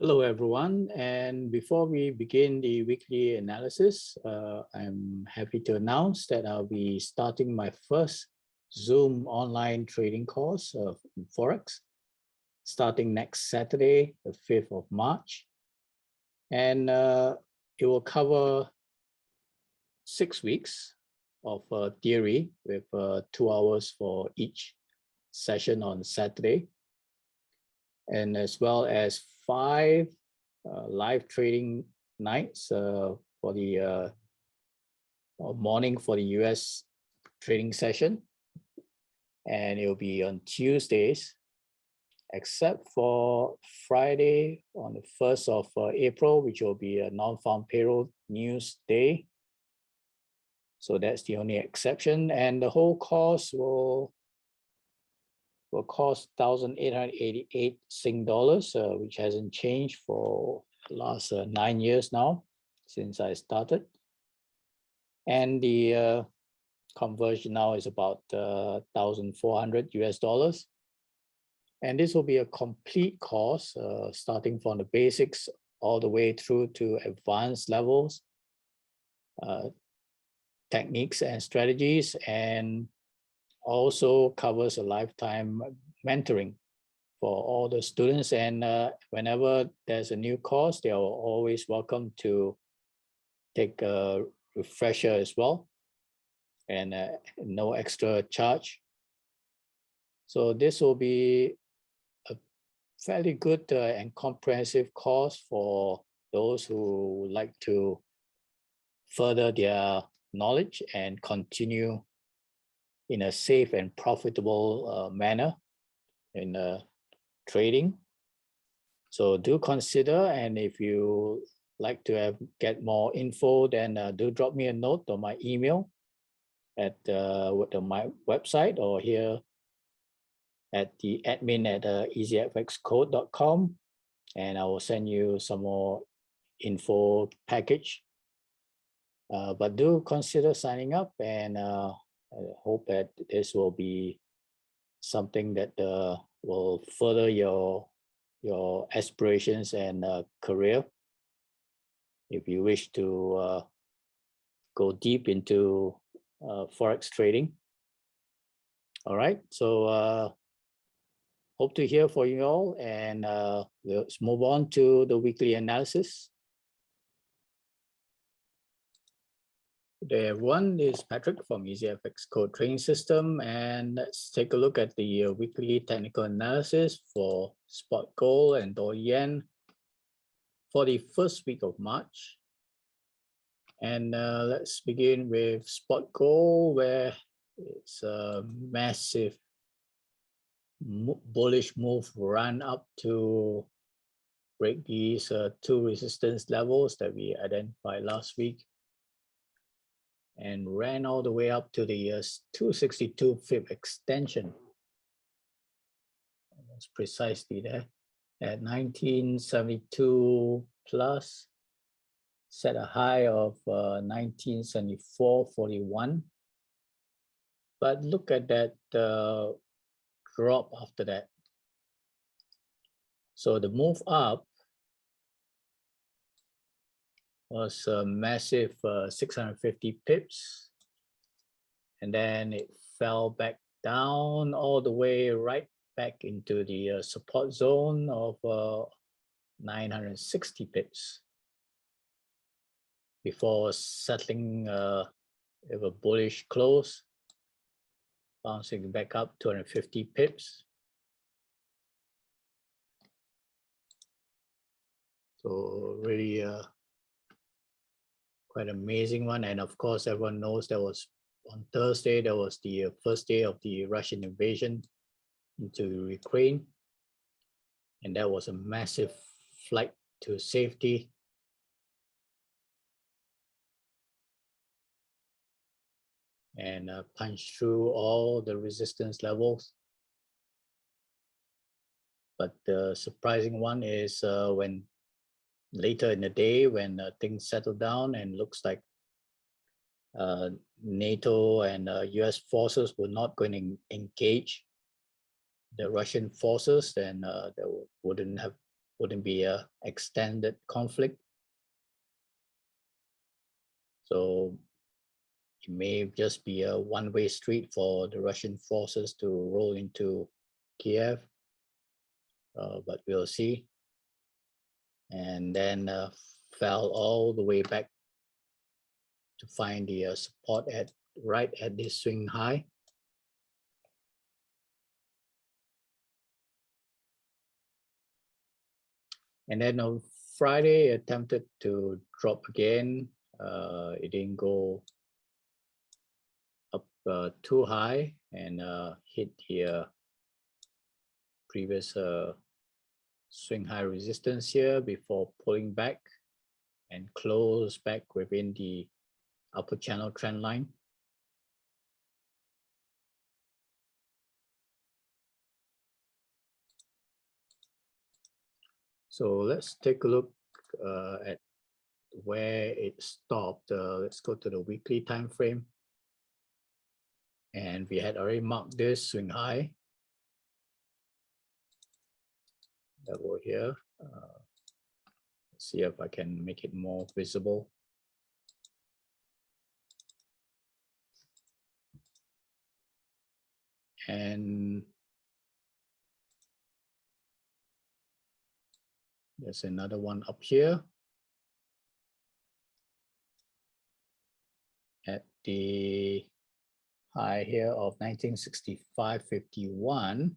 Hello, everyone. And before we begin the weekly analysis, I'm happy to announce that I'll be starting my first Zoom online trading course of Forex, starting next Saturday, the 5th of March. And it will cover 6 weeks of theory with 2 hours for each session on Saturday, and as well as 5 live trading nights for the morning for the US trading session, and it will be on Tuesdays, except for Friday on the 1st of April, which will be a non-farm payroll news day. So that's the only exception, and the whole course will cost 1,888 Sing dollars, which hasn't changed for the last 9 years now since I started. And the conversion now is about 1,400 US dollars. And this will be a complete course, starting from the basics all the way through to advanced levels, techniques and strategies, and also covers a lifetime mentoring for all the students. And whenever there's a new course, they are always welcome to take a refresher as well, and no extra charge. So this will be a fairly good and comprehensive course for those who would like to further their knowledge and continue in a safe and profitable manner in trading. So do consider, and if you like to get more info, then do drop me a note on my email at my website, or here at the admin at easyfxcode.com, and I will send you some more info package. But do consider signing up, and I hope that this will be something that will further your aspirations and career if you wish to go deep into Forex trading. All right, so hope to hear from you all, and let's move on to the weekly analysis. Good day, everyone. This is Patrick from EasyFX Code Trading System, and let's take a look at the weekly technical analysis for spot gold and dollar yen for the first week of March. And let's begin with spot gold, where it's a massive bullish move run up to break these 2 resistance levels that we identified last week, and ran all the way up to the 262Feb extension, almost precisely there at 1972 plus, set a high of 1974.41. But look at that drop after that. So the move up was a massive 650 pips, and then it fell back down all the way right back into the support zone of 960 pips before settling with a bullish close, bouncing back up 250 pips. So really quite amazing one. And of course, everyone knows that was on Thursday, that was the first day of the Russian invasion into Ukraine, and that was a massive flight to safety. And punched through all the resistance levels. But the surprising one is when later in the day, when things settle down and looks like NATO and US forces were not going to engage the Russian forces, then there wouldn't be a extended conflict. So it may just be a one-way street for the Russian forces to roll into Kiev, but we'll see. And then fell all the way back to find the support right at this swing high. And then on Friday, attempted to drop again. It didn't go up too high and hit the previous swing high resistance here before pulling back and close back within the upper channel trend line. So let's take a look at where it stopped. Let's go to the weekly time frame. And we had already marked this swing high. Level here. Let's see if I can make it more visible. And there's another one up here at the high here of 1965.51,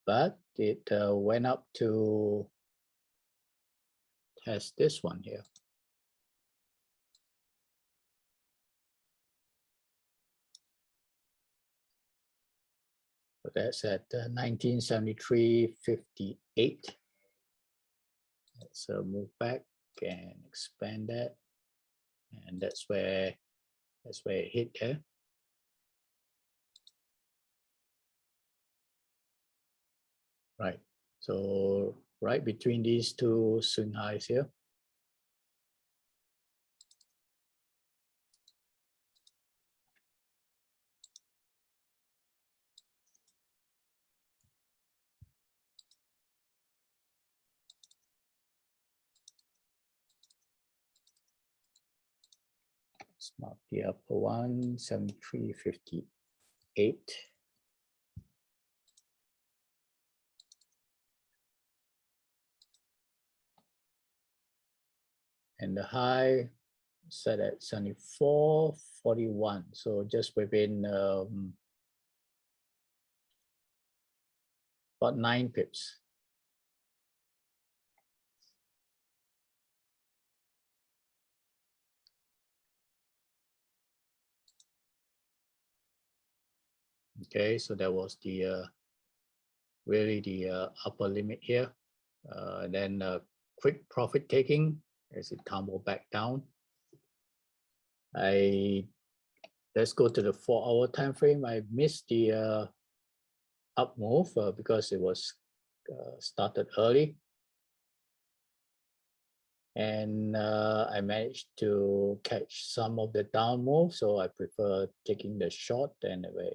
but it went up to test this one here. So that's at 1973.58. Let's move back and expand that, and that's where it hit there. Right. So right between these two swing highs here. Let's mark the upper one, 73.58. And the high set at 74.41. So just within about 9 pips. Okay, so that was the really the upper limit here. Then quick profit taking as it tumbled back down. Let's go to the 4-hour time frame. I missed the up move because it was started early, and I managed to catch some of the down move, so I prefer taking the short. And the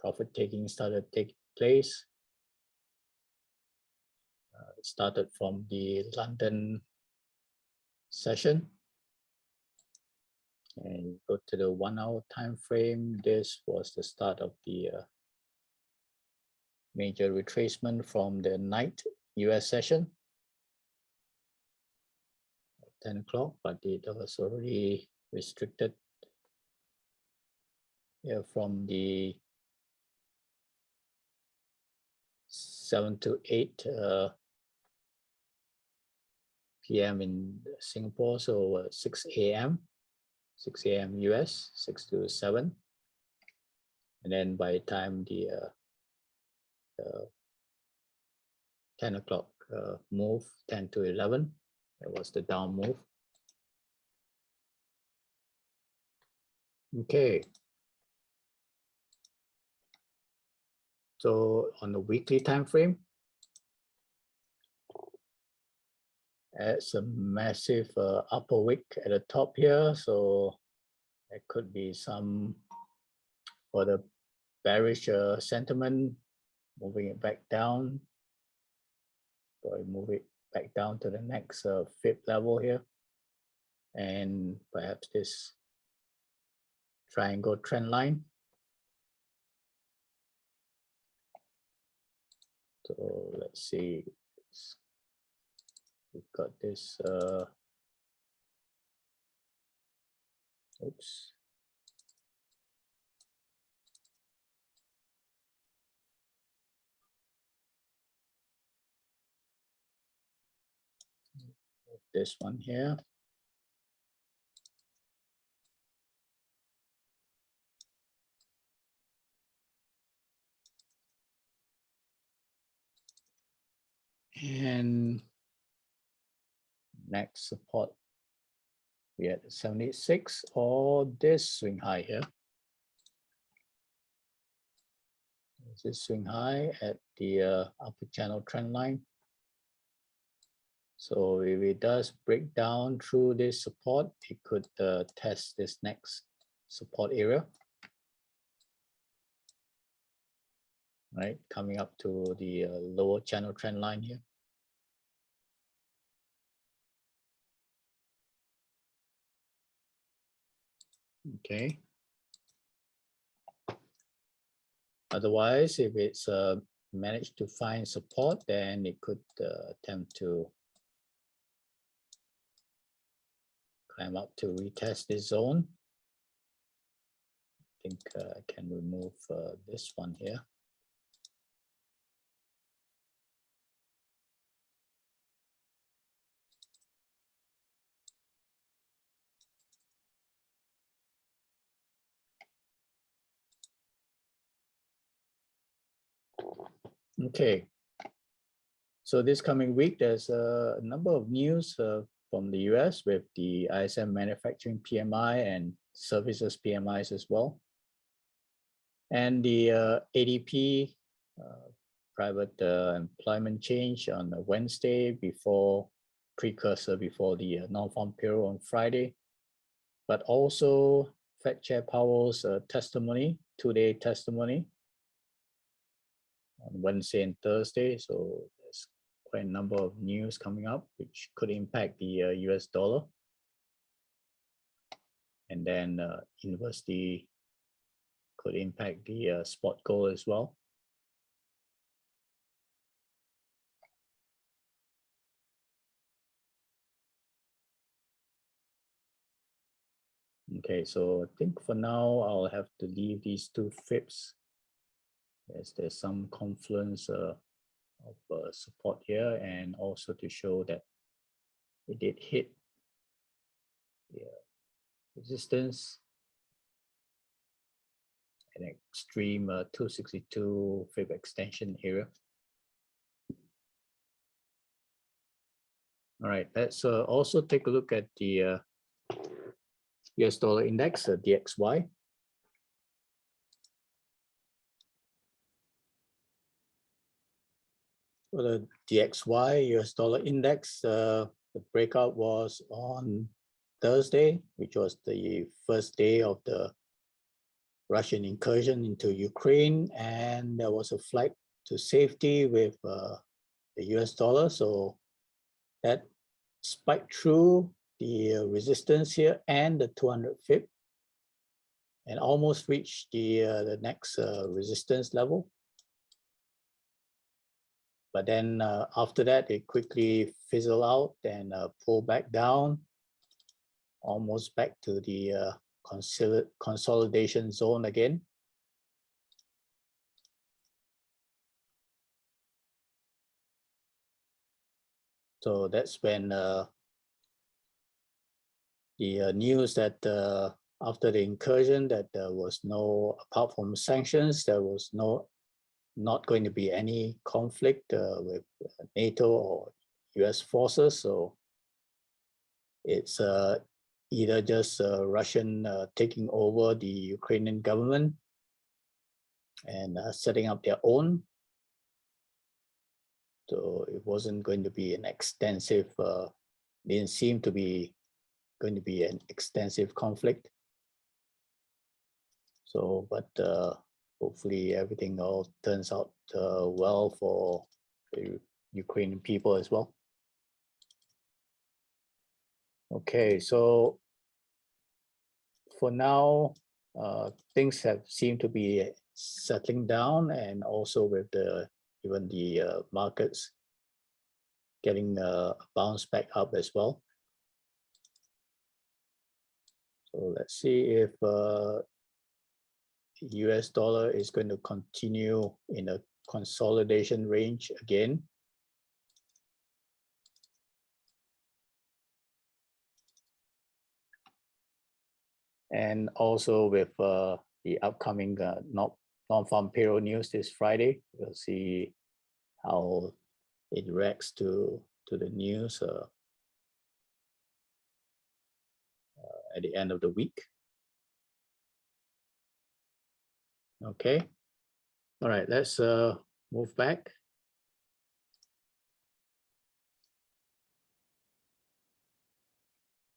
profit taking started taking place. It started from the London session. And go to the 1-hour time frame. This was the start of the major retracement from the night US session, 10 o'clock, but it was already restricted here from the 7 to 8 p.m. in Singapore, so 6 a.m. US, 6 to 7. And then by the time the 10 o'clock move, 10 to 11, that was the down move. Okay. So on the weekly time frame, it's a massive upper wick at the top here. So there could be some for the bearish sentiment, moving it back down. So I move it back down to the next fib level here, and perhaps this triangle trend line. So let's see, we've got this, oops. This one here. And next support, we had 76 or this swing high here. This swing high at the upper channel trend line. So if it does break down through this support, it could test this next support area. Right, coming up to the lower channel trend line here. Okay. Otherwise, if it's managed to find support, then it could attempt to climb up to retest this zone. I think I can remove this one here. Okay. So this coming week, there's a number of news from the US with the ISM manufacturing PMI and services PMIs as well. And the ADP private employment change on Wednesday before precursor before the non-farm payroll on Friday, but also Fed Chair Powell's testimony, two-day testimony on Wednesday and Thursday. So there's quite a number of news coming up which could impact the US dollar. And then inversely could impact the spot gold as well. Okay, so I think for now I'll have to leave these two fibs as there's some confluence of support here, and also to show that it did hit the resistance an extreme 262 fib extension area. All right, let's also take a look at the US dollar index, DXY. For the DXY US dollar index, the breakout was on Thursday, which was the first day of the Russian incursion into Ukraine, and there was a flight to safety with the US dollar. So that spiked through the resistance here and the 200 fib and almost reached the next resistance level. But then after that, it quickly fizzled out and pulled back down, almost back to the consolidation zone again. So that's when the news that after the incursion that there was no, apart from sanctions, there was not going to be any conflict with NATO or US forces. So it's either just Russian taking over the Ukrainian government and setting up their own. So it wasn't going to be an extensive, didn't seem to be going to be an extensive conflict. So, but hopefully everything all turns out well for the Ukrainian people as well. Okay, so for now, things have seemed to be settling down, and also with even the markets getting a bounce back up as well. So let's see if US dollar is going to continue in a consolidation range again. And also with the upcoming non-farm payroll news this Friday, we'll see how it reacts to the news at the end of the week. Okay, all right, let's move back.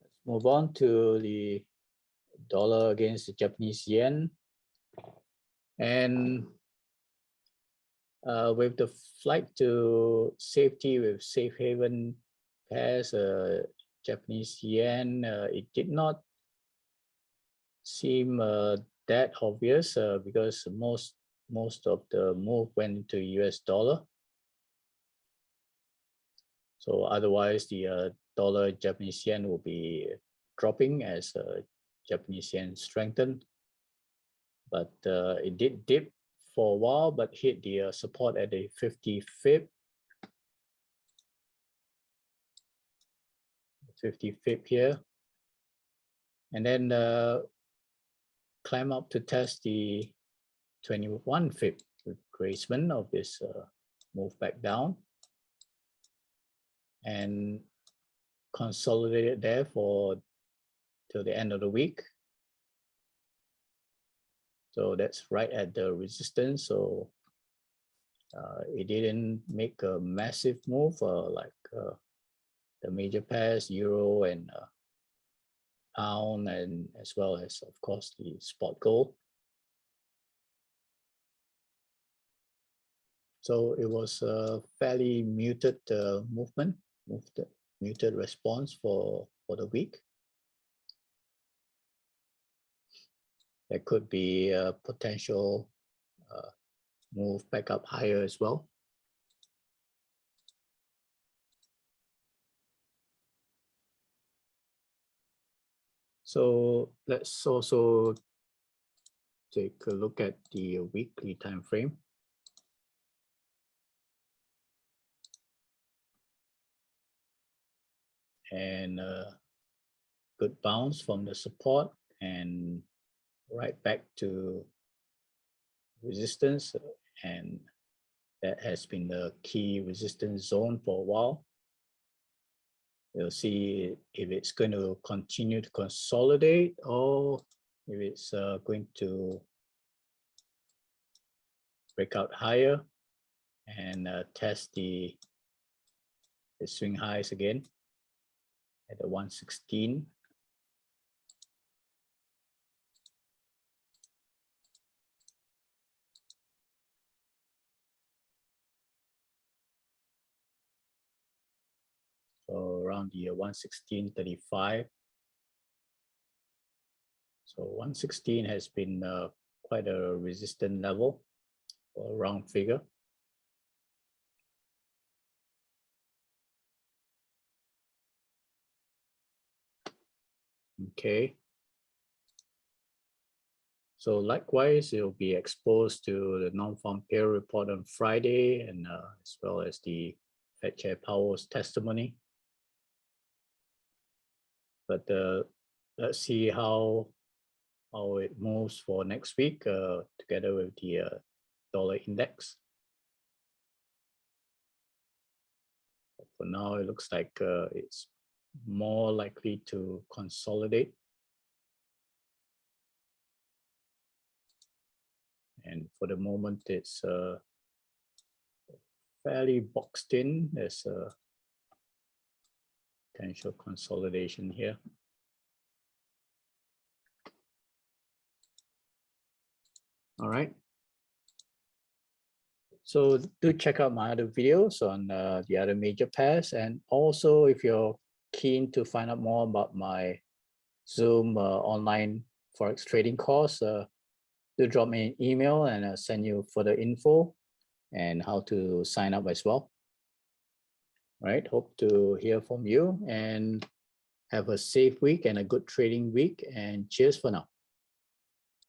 Let's move on to the dollar against the Japanese yen. And with the flight to safety with safe haven pairs, Japanese yen, it did not seem that obvious because most of the move went into US dollar. So otherwise, the dollar Japanese yen will be dropping as Japanese yen strengthened. But it did dip for a while, but hit the support at the 50 Fib. 50 Fib here. And then climb up to test the 21 Fib retracement of this move back down. And consolidated there till the end of the week. So that's right at the resistance. So it didn't make a massive move like the major pairs, euro and pound, and as well as, of course, the spot gold. So it was a fairly muted movement, muted response for the week. There could be a potential move back up higher as well. So let's also take a look at the weekly time frame. And good bounce from the support and right back to resistance, and that has been the key resistance zone for a while. We'll see if it's going to continue to consolidate or if it's going to break out higher and test the swing highs again at the 116. So around the 116.35. So 116 has been quite a resistant level or a round figure. Okay. So likewise, it will be exposed to the non-farm payroll report on Friday, and as well as the Fed Chair Powell's testimony. But let's see how it moves for next week together with the dollar index. But for now, it looks like it's more likely to consolidate. And for the moment, it's fairly boxed in. There's a potential consolidation here. All right. So do check out my other videos on the other major pairs. And also, if you're keen to find out more about my Zoom online Forex trading course, do drop me an email and I'll send you further info and how to sign up as well. All right, hope to hear from you and have a safe week and a good trading week, and cheers for now.